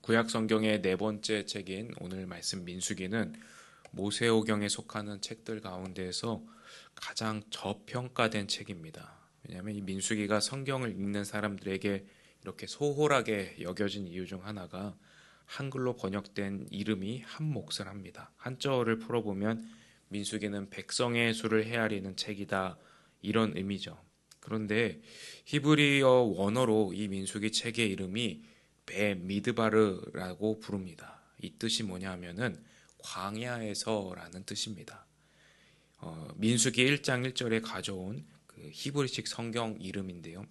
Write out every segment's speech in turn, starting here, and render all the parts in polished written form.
구약 성경의 네 번째 책인 오늘 말씀 민수기는 모세오경에 속하는 책들 가운데에서 가장 저평가된 책입니다. 왜냐하면 이 민수기가 성경을 읽는 사람들에게 이렇게 소홀하게 여겨진 이유 중 하나가 한글로 번역된 이름이 한 몫을 합니다. 한자어를 풀어보면 민수기는 백성의 수를 헤아리는 책이다, 이런 의미죠. 그런데 히브리어 원어로 이 민수기 책의 이름이 베미드바르라고 부릅니다. 이 뜻이 뭐냐 하면은 광야에서라는 뜻입니다. 민수기 1장 1절에 가져온 그 히브리식 성경 이름인데요.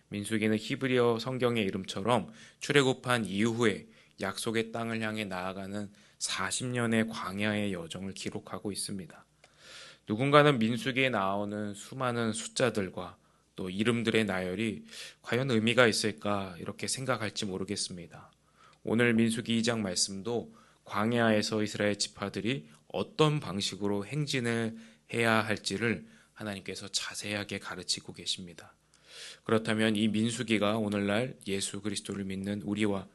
민수기는 히브리어 성경의 이름처럼 출애굽한 이후에 약속의 땅을 향해 나아가는 40년의 광야의 여정을 기록하고 있습니다. 누군가는 민수기에 나오는 수많은 숫자들과 또 이름들의 나열이 과연 의미가 있을까 이렇게 생각할지 모르겠습니다. 오늘 민수기 2장 말씀도 광야에서 이스라엘 지파들이 어떤 방식으로 행진을 해야 할지를 하나님께서 자세하게 가르치고 계십니다. 그렇다면 이 민수기가 오늘날 예수 그리스도를 믿는 우리와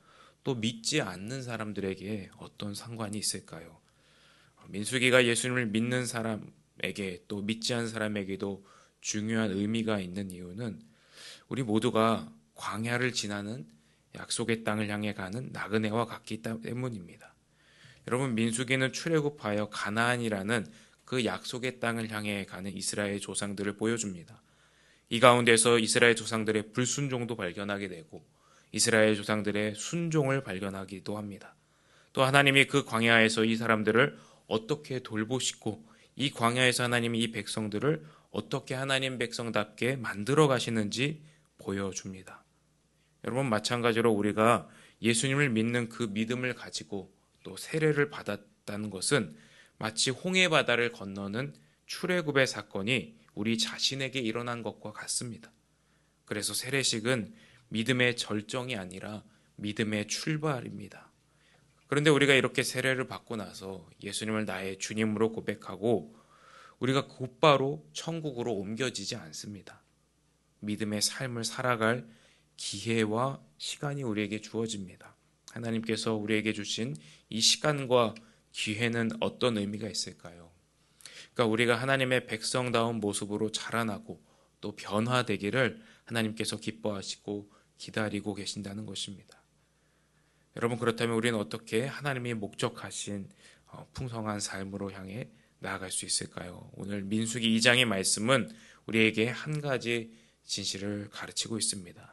또 믿지 않는 사람들에게 어떤 상관이 있을까요? 민수기가 예수님을 믿는 사람에게 또 믿지 않는 사람에게도 중요한 의미가 있는 이유는 우리 모두가 광야를 지나는 약속의 땅을 향해 가는 나그네와 같기 때문입니다. 여러분, 민수기는 출애굽하여 가나안이라는 그 약속의 땅을 향해 가는 이스라엘 조상들을 보여줍니다. 이 가운데서 이스라엘 조상들의 불순종도 발견하게 되고 이스라엘 조상들의 순종을 발견하기도 합니다. 또 하나님이 그 광야에서 이 사람들을 어떻게 돌보시고 이 광야에서 하나님이 이 백성들을 어떻게 하나님 백성답게 만들어 가시는지 보여줍니다. 여러분, 마찬가지로 우리가 예수님을 믿는 그 믿음을 가지고 또 세례를 받았다는 것은 마치 홍해 바다를 건너는 출애굽의 사건이 우리 자신에게 일어난 것과 같습니다. 그래서 세례식은 믿음의 절정이 아니라 믿음의 출발입니다. 그런데 우리가 이렇게 세례를 받고 나서 예수님을 나의 주님으로 고백하고 우리가 곧바로 천국으로 옮겨지지 않습니다. 믿음의 삶을 살아갈 기회와 시간이 우리에게 주어집니다. 하나님께서 우리에게 주신 이 시간과 기회는 어떤 의미가 있을까요? 그러니까 우리가 하나님의 백성다운 모습으로 자라나고 또 변화되기를 하나님께서 기뻐하시고 기다리고 계신다는 것입니다. 여러분, 그렇다면 우리는 어떻게 하나님이 목적하신 풍성한 삶으로 향해 나아갈 수 있을까요? 오늘 민수기 2장의 말씀은 우리에게 한 가지 진실을 가르치고 있습니다.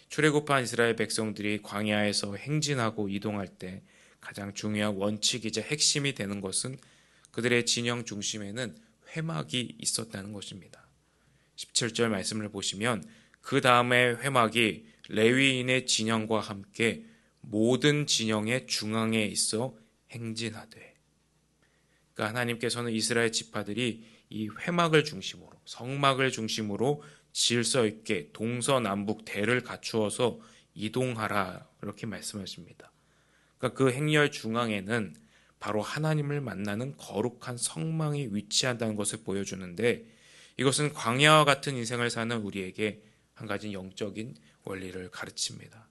출애굽한 이스라엘 백성들이 광야에서 행진하고 이동할 때 가장 중요한 원칙이자 핵심이 되는 것은 그들의 진영 중심에는 회막이 있었다는 것입니다. 17절 말씀을 보시면 그 다음에 회막이 레위인의 진영과 함께 모든 진영의 중앙에 있어 행진하되. 그러니까 하나님께서는 이스라엘 지파들이 이 회막을 중심으로 성막을 중심으로 질서 있게 동서남북 대를 갖추어서 이동하라 이렇게 말씀하십니다. 그러니까 그 행렬 중앙에는 바로 하나님을 만나는 거룩한 성막이 위치한다는 것을 보여주는데 이것은 광야와 같은 인생을 사는 우리에게 한 가지 영적인 원리를 가르칩니다.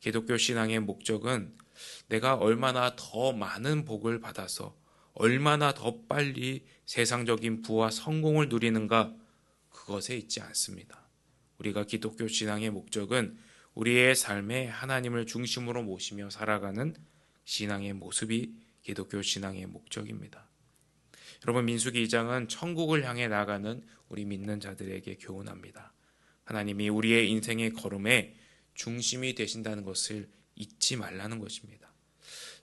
기독교 신앙의 목적은 내가 얼마나 더 많은 복을 받아서 얼마나 더 빨리 세상적인 부와 성공을 누리는가 그것에 있지 않습니다. 우리가 기독교 신앙의 목적은 우리의 삶에 하나님을 중심으로 모시며 살아가는 신앙의 모습이 기독교 신앙의 목적입니다. 여러분, 민수기 2장은 천국을 향해 나가는 우리 믿는 자들에게 교훈합니다. 하나님이 우리의 인생의 걸음에 중심이 되신다는 것을 잊지 말라는 것입니다.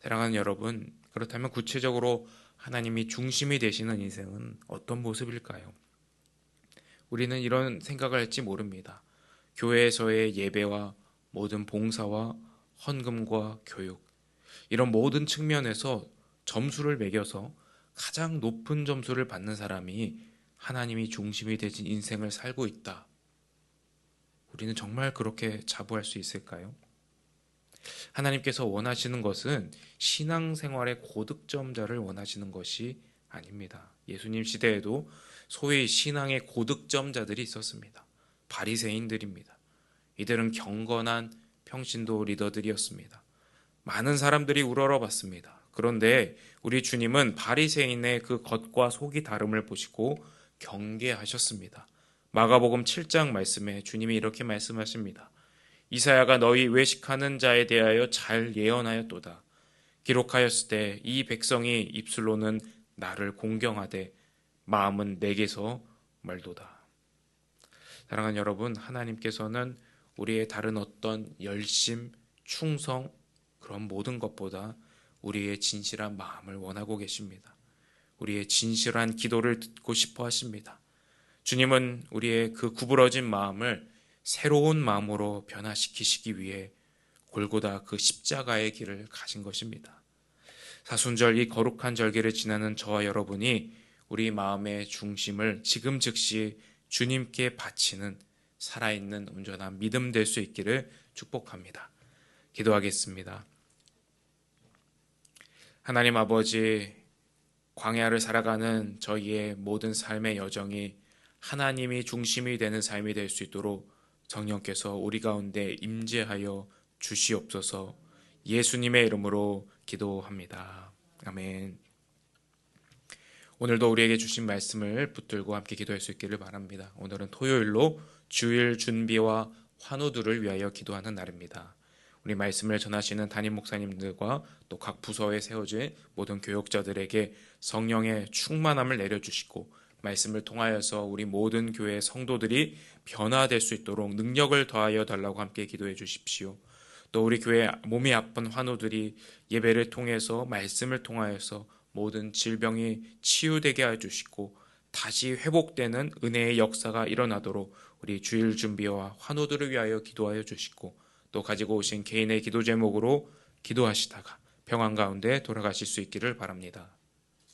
사랑하는 여러분, 그렇다면 구체적으로 하나님이 중심이 되시는 인생은 어떤 모습일까요? 우리는 이런 생각을 할지 모릅니다. 교회에서의 예배와 모든 봉사와 헌금과 교육, 이런 모든 측면에서 점수를 매겨서 가장 높은 점수를 받는 사람이 하나님이 중심이 되신 인생을 살고 있다. 우리는 정말 그렇게 자부할 수 있을까요? 하나님께서 원하시는 것은 신앙생활의 고득점자를 원하시는 것이 아닙니다. 예수님 시대에도 소위 신앙의 고득점자들이 있었습니다. 바리새인들입니다. 이들은 경건한 평신도 리더들이었습니다. 많은 사람들이 우러러봤습니다. 그런데 우리 주님은 바리새인의 그 겉과 속이 다름을 보시고 경계하셨습니다. 마가복음 7장 말씀에 주님이 이렇게 말씀하십니다. 이사야가 너희 외식하는 자에 대하여 잘 예언하였도다. 기록하였을 때 이 백성이 입술로는 나를 공경하되 마음은 내게서 멀도다. 사랑하는 여러분, 하나님께서는 우리의 다른 어떤 열심, 충성, 그런 모든 것보다 우리의 진실한 마음을 원하고 계십니다. 우리의 진실한 기도를 듣고 싶어 하십니다. 주님은 우리의 그 구부러진 마음을 새로운 마음으로 변화시키시기 위해 골고다 그 십자가의 길을 가신 것입니다. 사순절 이 거룩한 절기를 지나는 저와 여러분이 우리 마음의 중심을 지금 즉시 주님께 바치는 살아있는 온전한 믿음 될 수 있기를 축복합니다. 기도하겠습니다. 하나님 아버지, 광야를 살아가는 저희의 모든 삶의 여정이 하나님이 중심이 되는 삶이 될 수 있도록 성령께서 우리 가운데 임재하여 주시옵소서. 예수님의 이름으로 기도합니다. 아멘. 오늘도 우리에게 주신 말씀을 붙들고 함께 기도할 수 있기를 바랍니다. 오늘은 토요일로 주일 준비와 환우들을 위하여 기도하는 날입니다. 우리 말씀을 전하시는 담임 목사님들과 또 각 부서에 세워진 모든 교역자들에게 성령의 충만함을 내려주시고 말씀을 통하여서 우리 모든 교회 성도들이 변화될 수 있도록 능력을 더하여 달라고 함께 기도해 주십시오. 또 우리 교회 몸이 아픈 환우들이 예배를 통해서 말씀을 통하여서 모든 질병이 치유되게 해주시고 다시 회복되는 은혜의 역사가 일어나도록 우리 주일 준비와 환우들을 위하여 기도하여 주시고 또 가지고 오신 개인의 기도 제목으로 기도하시다가 평안 가운데 돌아가실 수 있기를 바랍니다.